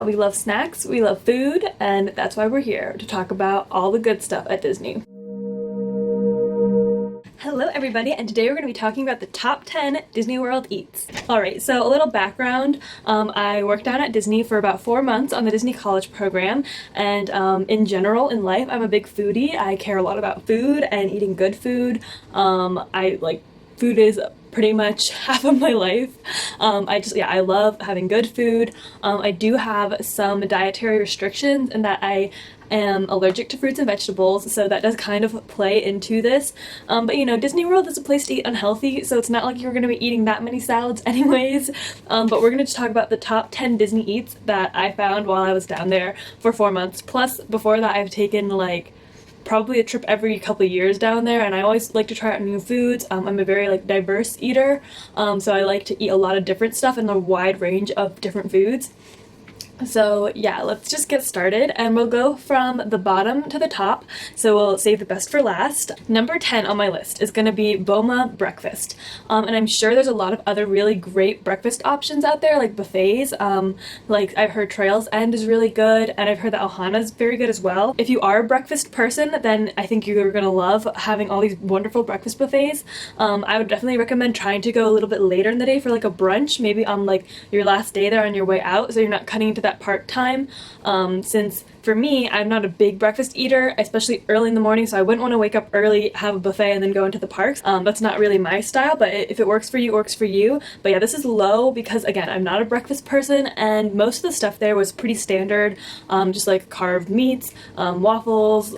We love snacks, we love food, and that's why we're here to talk about all the good stuff at Disney. Hello everybody, and today we're going to be talking about the top 10 Disney World eats. Alright, so a little background. I worked down at Disney for about 4 months on the Disney College program, and in general in life I'm a big foodie. I care a lot about food and eating good food. Food is pretty much half of my life. I love having good food. I do have some dietary restrictions in that I am allergic to fruits and vegetables, so that does kind of play into this. But you know, Disney World is a place to eat unhealthy, so it's not like you're going to be eating that many salads anyways. But we're going to just talk about the top 10 Disney eats that I found while I was down there for 4 months. Plus, before that, I've taken probably a trip every couple of years down there, and I always like to try out new foods. I'm a very diverse eater, so I like to eat a lot of different stuff and a wide range of different foods. So yeah, let's just get started, and we'll go from the bottom to the top, so we'll save the best for last. Number 10 on my list is going to be Boma Breakfast, and I'm sure there's a lot of other really great breakfast options out there, like buffets. I've heard Trails End is really good, and I've heard that Ohana is very good as well. If you are a breakfast person, then I think you're going to love having all these wonderful breakfast buffets. I would definitely recommend trying to go a little bit later in the day for a brunch, maybe on your last day there on your way out, so you're not cutting into that part time, since for me, I'm not a big breakfast eater, especially early in the morning, so I wouldn't want to wake up early, have a buffet, and then go into the parks. That's not really my style, but if it works for you, it works for you. But yeah, this is low because, again, I'm not a breakfast person, and most of the stuff there was pretty standard, just carved meats, waffles,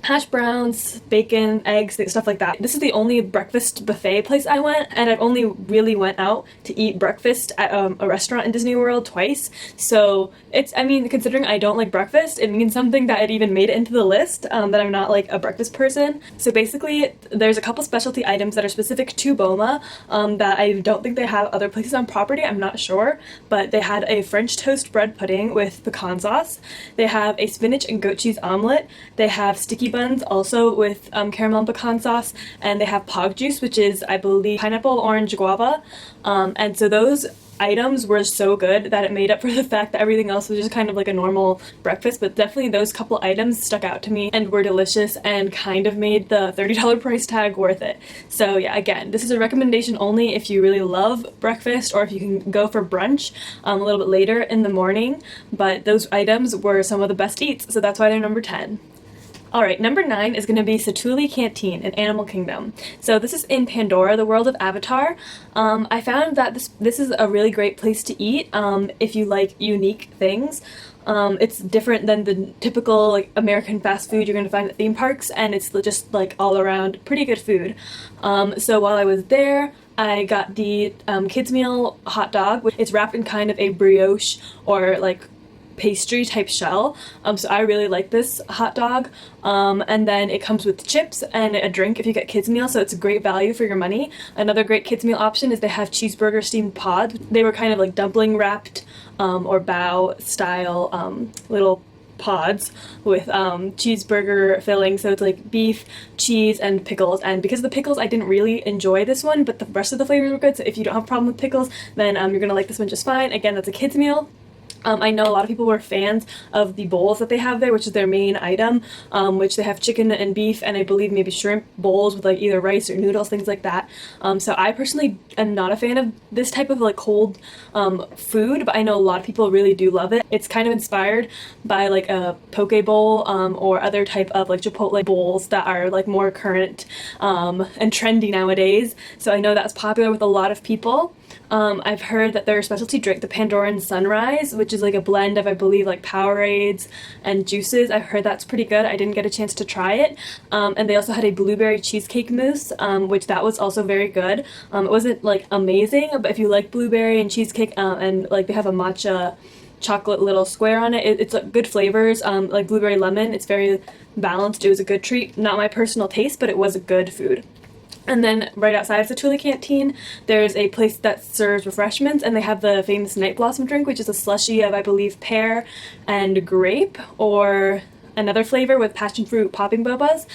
hash browns, bacon, eggs, stuff like that. This is the only breakfast buffet place I went, and I've only really went out to eat breakfast at a restaurant in Disney World twice. So considering I don't like breakfast, it means something that it even made it into the list, that I'm not a breakfast person. So basically, there's a couple specialty items that are specific to Boma, that I don't think they have other places on property, I'm not sure, but they had a French toast bread pudding with pecan sauce. They have a spinach and goat cheese omelet. They have sticky buns also with caramel and pecan sauce, and they have pog juice, which is, I believe, pineapple, orange, guava, and so those items were so good that it made up for the fact that everything else was just kind of like a normal breakfast. But definitely those couple items stuck out to me and were delicious and kind of made the $30 price tag worth it. So yeah, again, this is a recommendation only if you really love breakfast, or if you can go for brunch a little bit later in the morning. But those items were some of the best eats, so that's why they're number 10. Alright, number 9 is going to be Satuli Canteen in Animal Kingdom. So this is in Pandora, the world of Avatar. I found that this is a really great place to eat if you like unique things. It's different than the typical American fast food you're going to find at theme parks, and it's just all around pretty good food. So while I was there, I got the kids meal hot dog. It's wrapped in kind of a brioche or pastry type shell, so I really like this hot dog, and then it comes with chips and a drink if you get kids meal, so it's a great value for your money. Another great kids meal option is they have cheeseburger steamed pods. They were kind of dumpling wrapped or bao style little pods with cheeseburger filling, so it's beef, cheese, and pickles. And because of the pickles, I didn't really enjoy this one, but the rest of the flavors were good, so if you don't have a problem with pickles, then you're gonna like this one just fine. Again, that's a kids meal. I know a lot of people were fans of the bowls that they have there, which is their main item, which they have chicken and beef, and I believe maybe shrimp bowls with either rice or noodles, things like that. So I personally am not a fan of this type of cold food, but I know a lot of people really do love it. It's kind of inspired by a poke bowl or other type of Chipotle bowls that are more current and trendy nowadays. So I know that's popular with a lot of people. I've heard that their specialty drink, the Pandoran Sunrise, which is a blend of, I believe, Powerades and juices. I've heard that's pretty good. I didn't get a chance to try it. And they also had a blueberry cheesecake mousse, which that was also very good. It wasn't amazing, but if you like blueberry and cheesecake, and they have a matcha chocolate little square on it, it's good flavors, like blueberry lemon. It's very balanced. It was a good treat. Not my personal taste, but it was a good food. And then right outside of the Satuli Canteen, there's a place that serves refreshments, and they have the famous Night Blossom drink, which is a slushie of, I believe, pear and grape, or another flavor with passion fruit popping bobas.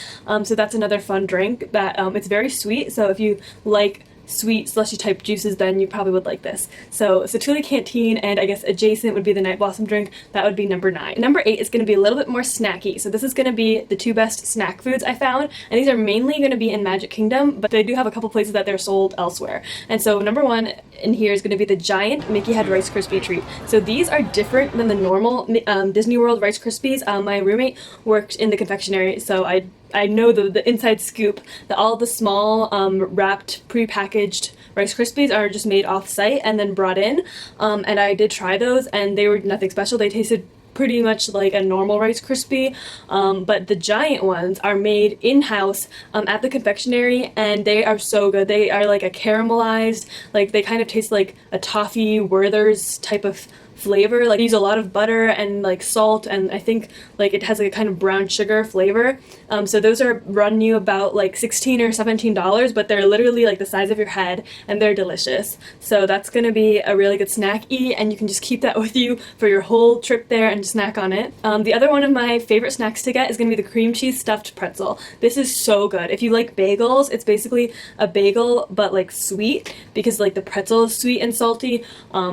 So that's another fun drink that it's very sweet. So if you like sweet slushy type juices, then you probably would like this. So Satuli Canteen, and I guess adjacent would be the Night Blossom drink. That would be number 9. Number 8 is going to be a little bit more snacky. So this is going to be the 2 best snack foods I found, and these are mainly going to be in Magic Kingdom, but they do have a couple places that they're sold elsewhere. And so number 1 in here is going to be the giant Mickey Head Rice Krispie treat. So these are different than the normal Disney World Rice Krispies. My roommate worked in the confectionery, so I know the inside scoop that all the small wrapped pre-packaged Rice Krispies are just made off-site and then brought in, and I did try those, and they were nothing special. They tasted pretty much like a normal Rice Krispie, but the giant ones are made in-house at the confectionery, and they are so good. They are like a caramelized, like they kind of taste like a toffee Werther's type of flavor. Like, they use a lot of butter and like salt, and I think like it has like a kind of brown sugar flavor. So those are run you about like $16 or $17, but they're literally like the size of your head, and they're delicious. So that's gonna be a really good snack-y, and you can just keep that with you for your whole trip there and snack on it. The other one of my favorite snacks to get is gonna be the cream cheese stuffed pretzel. This is so good. If you like bagels, it's basically a bagel but like sweet, because like the pretzel is sweet and salty.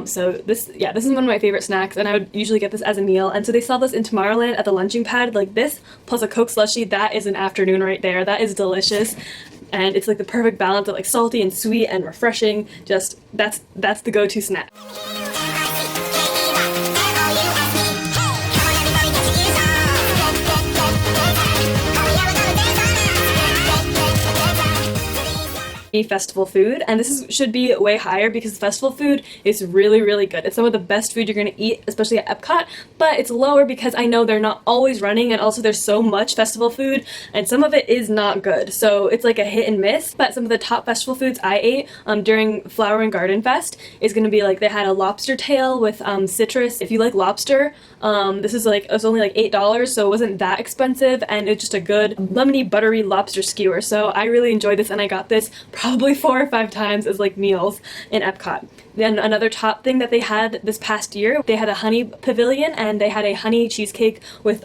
So this is one of my favorite snacks, and I would usually get this as a meal. And so they sell this in Tomorrowland at the lunching pad, like this plus a Coke slushie. That is an afternoon right there. That is delicious, and it's like the perfect balance of like salty and sweet and refreshing. Just that's the go-to snack. Festival food, and should be way higher because festival food is really good. It's some of the best food you're going to eat, especially at Epcot, but it's lower because I know they're not always running, and also there's so much festival food and some of it is not good, so it's like a hit and miss. But some of the top festival foods I ate during Flower and Garden Fest is going to be like, they had a lobster tail with citrus. If you like lobster, this is like, it was only like $8, so it wasn't that expensive, and it's just a good lemony buttery lobster skewer. So I really enjoyed this, and I got this probably 4 or 5 times as like meals in Epcot. Then another top thing that they had this past year, they had a honey pavilion, and they had a honey cheesecake with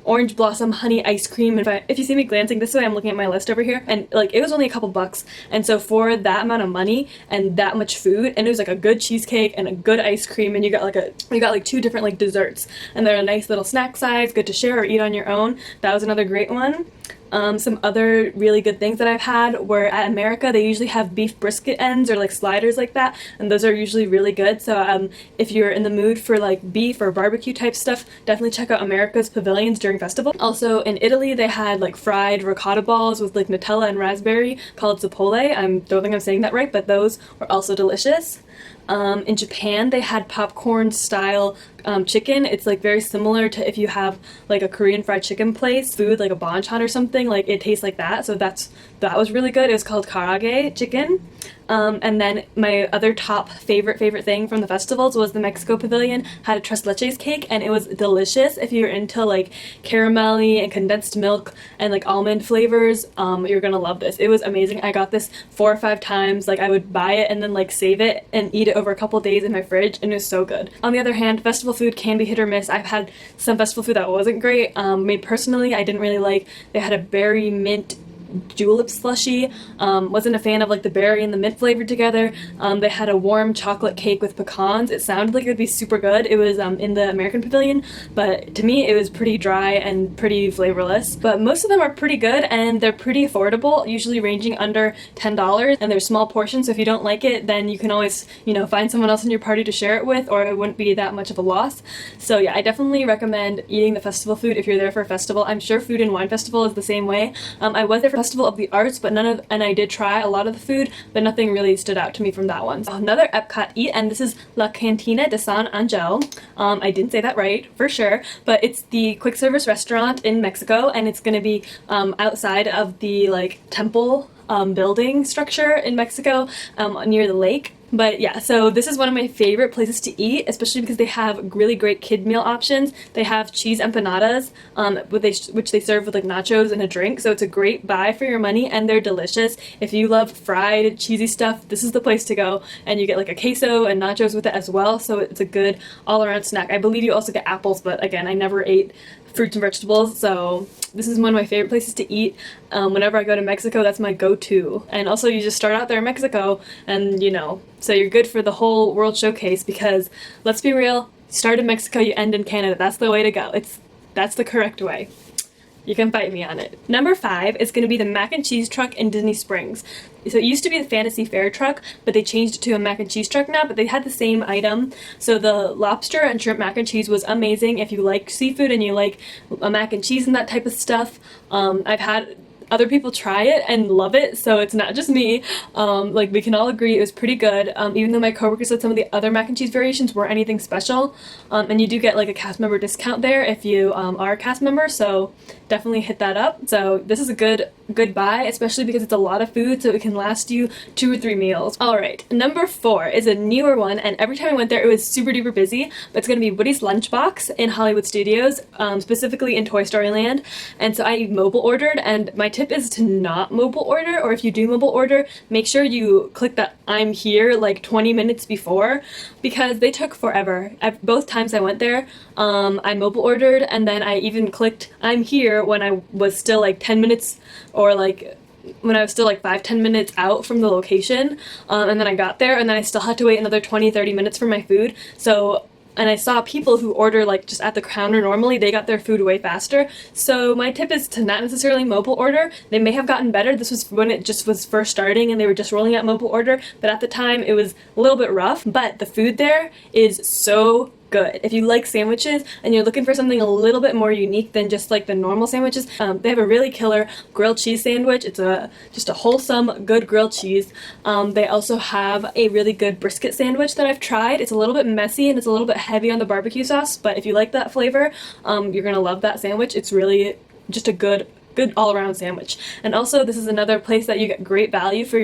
orange blossom honey ice cream. And if you see me glancing this way, I'm looking at my list over here, and like it was only a couple bucks. And so for that amount of money and that much food, and it was like a good cheesecake and a good ice cream, and you got like 2 different like desserts, and they're a nice little snack size, good to share or eat on your own. That was another great one. Some other really good things that I've had were at America. They usually have beef brisket ends or like sliders like that, and those are usually really good. So if you're in the mood for like beef or barbecue type stuff, definitely check out America's pavilions during festival. Also in Italy, they had like fried ricotta balls with like Nutella and raspberry called Zappole. I don't think I'm saying that right, but those were also delicious. In Japan, they had popcorn style chicken. It's like very similar to if you have like a Korean fried chicken place food, like a banchan or something, like it tastes like that. So that was really good. It was called karaage chicken. And then my other top favorite thing from the festivals was the Mexico Pavilion had a tres leches cake, and it was delicious. If you're into like caramelly and condensed milk and like almond flavors, you're gonna love this. It was amazing. I got this 4 or 5 times. Like I would buy it and then like save it and eat it over a couple days in my fridge, and it was so good. On the other hand, festival food can be hit or miss. I've had some festival food that wasn't great. Made personally, I didn't really like. They had a berry mint julep slushy. Wasn't a fan of like the berry and the mint flavored together. They had a warm chocolate cake with pecans. It sounded like it would be super good. It was in the American Pavilion, but to me it was pretty dry and pretty flavorless. But most of them are pretty good, and they're pretty affordable, usually ranging under $10, and they're small portions, so if you don't like it, then you can always, find someone else in your party to share it with, or it wouldn't be that much of a loss. So yeah, I definitely recommend eating the festival food if you're there for a festival. I'm sure Food and Wine Festival is the same way. I was there for Festival of the Arts, but and I did try a lot of the food, but nothing really stood out to me from that one. So another Epcot eat, and this is La Cantina de San Angel. I didn't say that right for sure, but it's the quick service restaurant in Mexico, and it's going to be outside of the like temple building structure in Mexico near the lake. But yeah, so this is one of my favorite places to eat, especially because they have really great kid meal options. They have cheese empanadas, which they serve with like nachos and a drink. So it's a great buy for your money, and they're delicious. If you love fried cheesy stuff, this is the place to go. And you get like a queso and nachos with it as well. So it's a good all-around snack. I believe you also get apples, but again, I never ate fruits and vegetables, so this is one of my favorite places to eat. Whenever I go to Mexico, that's my go-to. And also, you just start out there in Mexico, and so you're good for the whole world showcase, because let's be real, start in Mexico, you end in Canada. That's the way to go. That's the correct way. You can fight me on it. Number 5 is going to be the mac and cheese truck in Disney Springs. So it used to be the Fantasy Fair truck, but they changed it to a mac and cheese truck now, but they had the same item. So the lobster and shrimp mac and cheese was amazing. If you like seafood and you like a mac and cheese and that type of stuff, I've had other people try it and love it, so it's not just me. Like, we can all agree it was pretty good, even though my coworker said some of the other mac and cheese variations weren't anything special. And you do get like a cast member discount there if you are a cast member, so definitely hit that up. So this is a good buy, especially because it's a lot of food, so it can last you 2 or 3 meals. Alright, number 4 is a newer one, and every time I went there it was super duper busy, but it's gonna be Woody's Lunchbox in Hollywood Studios, specifically in Toy Story Land. And so I mobile ordered, and my tip is to not mobile order, or if you do mobile order, make sure you click that I'm here like 20 minutes before, because they took forever. Both times I went there, I mobile ordered, and then I even clicked I'm here when I was still like 10 minutes, or like when I was still like 5-10 minutes out from the location, and then I got there, and then I still had to wait another 20-30 minutes for my food. And I saw people who order like just at the counter normally, they got their food way faster. So my tip is to not necessarily mobile order. They may have gotten better. This was when it just was first starting and they were just rolling out mobile order, but at the time it was a little bit rough. But the food there is so good. If you like sandwiches and you're looking for something a little bit more unique than just like the normal sandwiches, they have a really killer grilled cheese sandwich. It's just a wholesome, good grilled cheese. They also have a really good brisket sandwich that I've tried. It's a little bit messy and it's a little bit heavy on the barbecue sauce, but if you like that flavor, you're gonna love that sandwich. It's really just a good all-around sandwich. And also, this is another place that you get great value for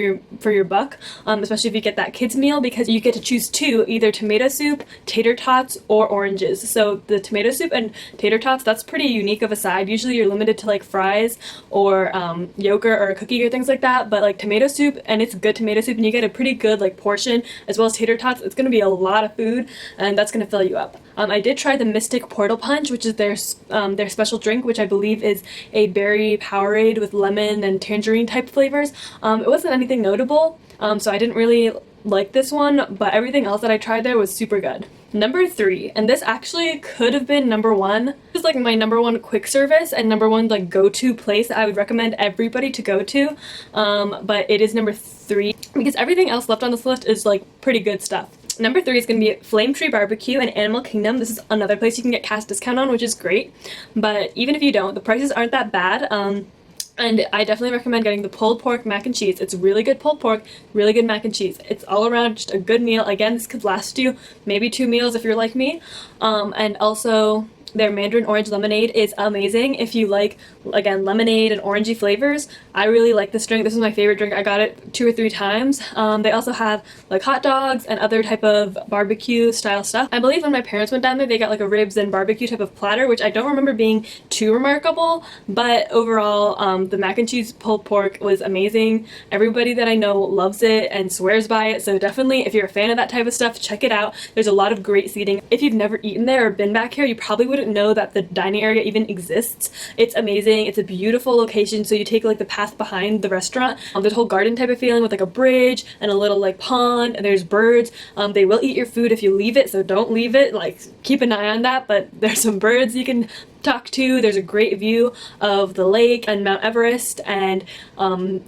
your buck, especially if you get that kids meal, because you get to choose 2, either tomato soup, tater tots, or oranges. So the tomato soup and tater tots, that's pretty unique of a side. Usually you're limited to like fries or yogurt or a cookie or things like that, but like tomato soup, and it's good tomato soup, and you get a pretty good like portion, as well as tater tots. It's going to be a lot of food, and that's going to fill you up. I did try the Mystic Portal Punch, which is their special drink, which I believe is a berry Powerade with lemon and tangerine type flavors. It wasn't anything notable, so I didn't really like this one, but everything else that I tried there was super good. Number 3, and this actually could have been number 1. This is like my number 1 quick service and number 1 like go-to place that I would recommend everybody to go to, but it is number 3 because everything else left on this list is like pretty good stuff. Number 3 is going to be Flame Tree BBQ and Animal Kingdom. This is another place you can get cast discount on, which is great. But even if you don't, the prices aren't that bad. And I definitely recommend getting the pulled pork mac and cheese. It's really good pulled pork, really good mac and cheese. It's all around just a good meal. Again, this could last you maybe 2 meals if you're like me. And also, their mandarin orange lemonade is amazing. If you like, again, lemonade and orangey flavors, I really like this drink. This is my favorite drink. I got it 2 or 3 times. They also have like hot dogs and other type of barbecue style stuff. I believe when my parents went down there, they got like a ribs and barbecue type of platter, which I don't remember being too remarkable, but overall, the mac and cheese pulled pork was amazing. Everybody that I know loves it and swears by it, so definitely if you're a fan of that type of stuff, check it out. There's a lot of great seating. If you've never eaten there or been back here, you probably wouldn't know that the dining area even exists. It's amazing. It's a beautiful location, so you take like the path behind the restaurant. There's a whole garden type of feeling with like a bridge and a little like pond, and there's birds. They will eat your food if you leave it, so don't leave it. Like, keep an eye on that, but there's some birds you can talk to. There's a great view of the lake and Mount Everest, and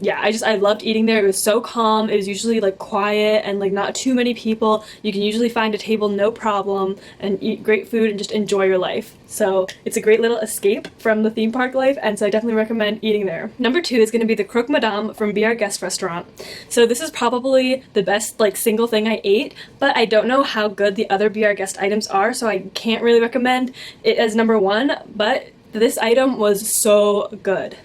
yeah, I loved eating there. It was so calm. It was usually like quiet and like not too many people. You can usually find a table no problem and eat great food and just enjoy your life. So it's a great little escape from the theme park life, and so I definitely recommend eating there. Number 2 is going to be the Croque Madame from Be Our Guest restaurant. So this is probably the best like single thing I ate, but I don't know how good the other Be Our Guest items are, so I can't really recommend it as number 1, but this item was so good.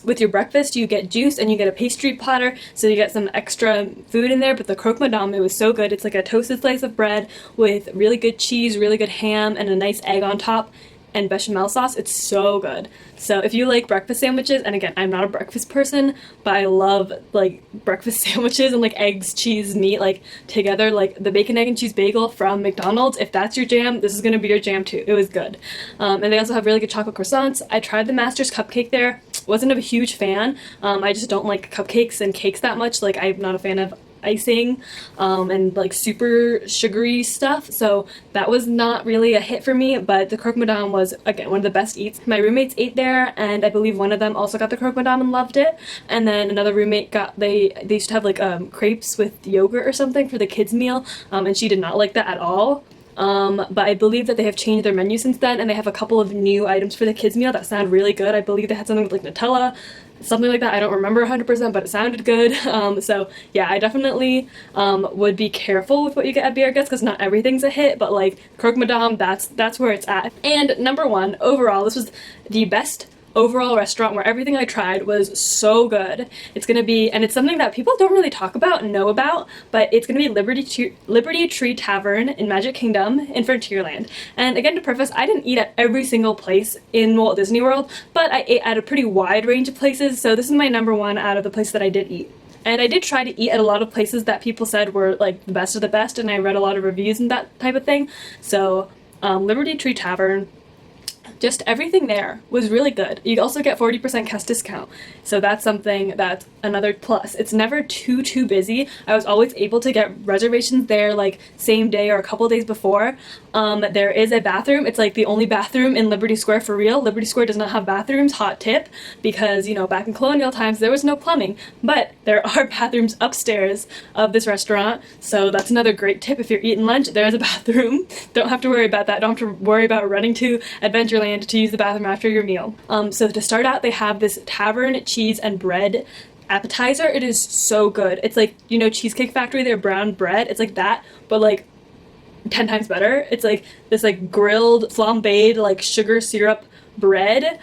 with your breakfast you get juice and you get a pastry platter, so you get some extra food in there. But the croque madame, it was so good. It's like a toasted slice of bread with really good cheese, really good ham, and a nice egg on top, and bechamel sauce. It's so good. So if you like breakfast sandwiches, and again, I'm not a breakfast person, but I love like breakfast sandwiches and like eggs, cheese, meat, like together, like the bacon, egg, and cheese bagel from McDonald's. If that's your jam, this is gonna be your jam too. It was good. And they also have really good chocolate croissants. I tried the Master's cupcake there. Wasn't a huge fan. I just don't like cupcakes and cakes that much. Like, I'm not a fan of icing and like super sugary stuff, so that was not really a hit for me. But the croque madame was, again, one of the best eats. My roommates ate there, and I believe one of them also got the croque madame and loved it, and then another roommate got, they used to have like crepes with yogurt or something for the kids meal, and she did not like that at all. But I believe that they have changed their menu since then, and they have a couple of new items for the kids meal that sound really good. I believe they had something with like Nutella, something like that. I don't remember 100%, but it sounded good. So yeah, I definitely would be careful with what you get at Biarritz, because not everything's a hit, but like croque madame, that's where it's at. And number one overall, this was the best overall restaurant where everything I tried was so good. It's gonna be, and it's something that people don't really talk about and know about, but it's gonna be Liberty Tree Tavern in Magic Kingdom in Frontierland. And again, to preface, I didn't eat at every single place in Walt Disney World, but I ate at a pretty wide range of places, so this is my number one out of the places that I did eat. And I did try to eat at a lot of places that people said were like the best of the best, and I read a lot of reviews and that type of thing. So Liberty Tree Tavern, just everything there was really good. You also get 40% guest discount, so that's something that's another plus. It's never too busy. I was always able to get reservations there like same day or a couple days before. There is a bathroom. It's like the only bathroom in Liberty Square for real. Liberty Square does not have bathrooms, hot tip, because, you know, back in colonial times there was no plumbing, but there are bathrooms upstairs of this restaurant, so that's another great tip. If you're eating lunch, there's a bathroom. Don't have to worry about that. Don't have to worry about running to Adventureland to use the bathroom after your meal. So to start out, they have this Tavern cheese and bread appetizer. It is so good. It's like, you know, Cheesecake Factory, their brown bread. It's like that, but like 10 times better. It's like this like grilled, flambéed, like sugar syrup bread,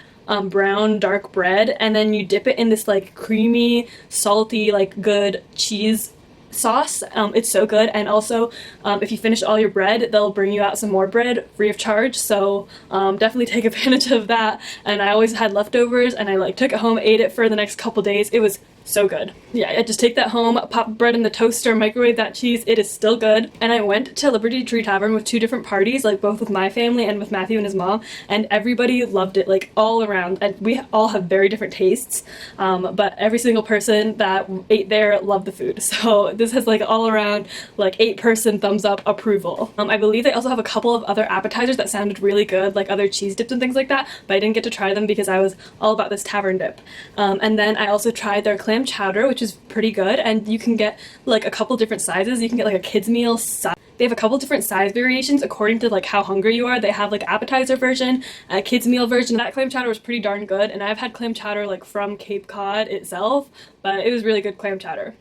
brown dark bread, and then you dip it in this like creamy, salty, like good cheese sauce. It's so good. And also if you finish all your bread, they'll bring you out some more bread free of charge, so definitely take advantage of that. And I always had leftovers, and I like took it home, ate it for the next couple days. It was so good. Yeah, I just take that home, pop bread in the toaster, microwave that cheese. It is still good. And I went to Liberty Tree Tavern with 2 different parties, like both with my family and with Matthew and his mom, and everybody loved it, like all around. And we all have very different tastes, but every single person that ate there loved the food. So this has like all around like 8-person thumbs up approval. I believe they also have a couple of other appetizers that sounded really good, like other cheese dips and things like that, but I didn't get to try them because I was all about this tavern dip. And then I also tried their clam chowder, which is pretty good, and you can get like a couple different sizes. You can get like a kids meal size. They have a couple different size variations according to like how hungry you are. They have like appetizer version, a kids meal version. That clam chowder was pretty darn good, and I've had clam chowder like from Cape Cod itself, but it was really good clam chowder.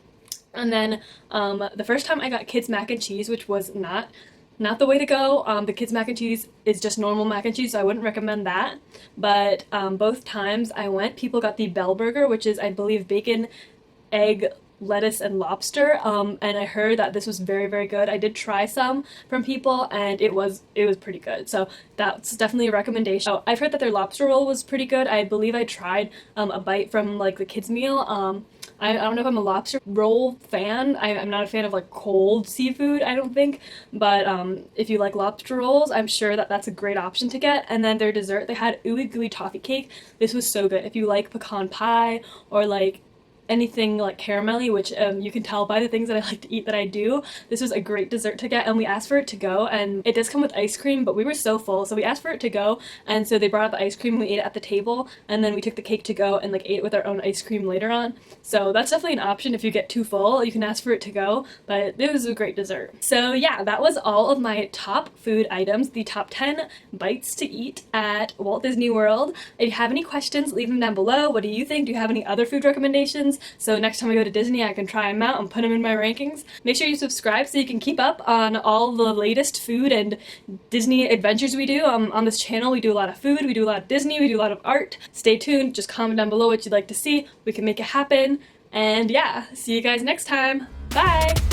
And then the first time I got kids mac and cheese, which was not the way to go. The kids mac and cheese is just normal mac and cheese, so I wouldn't recommend that. But both times I went, people got the Bell Burger, which is, I believe, bacon, egg, lettuce, and lobster. And I heard that this was very good. I did try some from people, and it was pretty good. So that's definitely a recommendation. Oh, I've heard that their lobster roll was pretty good. I believe I tried a bite from like the kids meal. I don't know if I'm a lobster roll fan. I'm not a fan of like cold seafood, I don't think, but if you like lobster rolls, I'm sure that that's a great option to get. And then their dessert, they had ooey gooey toffee cake. This was so good. If you like pecan pie or like anything like caramelly, which you can tell by the things that I like to eat that I do, this was a great dessert to get. And we asked for it to go, and it does come with ice cream, but we were so full, so we asked for it to go, and so they brought out the ice cream, we ate it at the table, and then we took the cake to go and like ate it with our own ice cream later on. So that's definitely an option. If you get too full, you can ask for it to go, but it was a great dessert. So yeah, that was all of my top food items, the top 10 bites to eat at Walt Disney World. If you have any questions, leave them down below. What do you think? Do you have any other food recommendations? rankings, so next time I go to Disney I can try them out and put them in my rankings. Make sure you subscribe so you can keep up on all the latest food and Disney adventures we do. On this channel we do a lot of food, we do a lot of Disney, we do a lot of art. Stay tuned, just comment down below what you'd like to see. We can make it happen. And yeah, see you guys next time. Bye!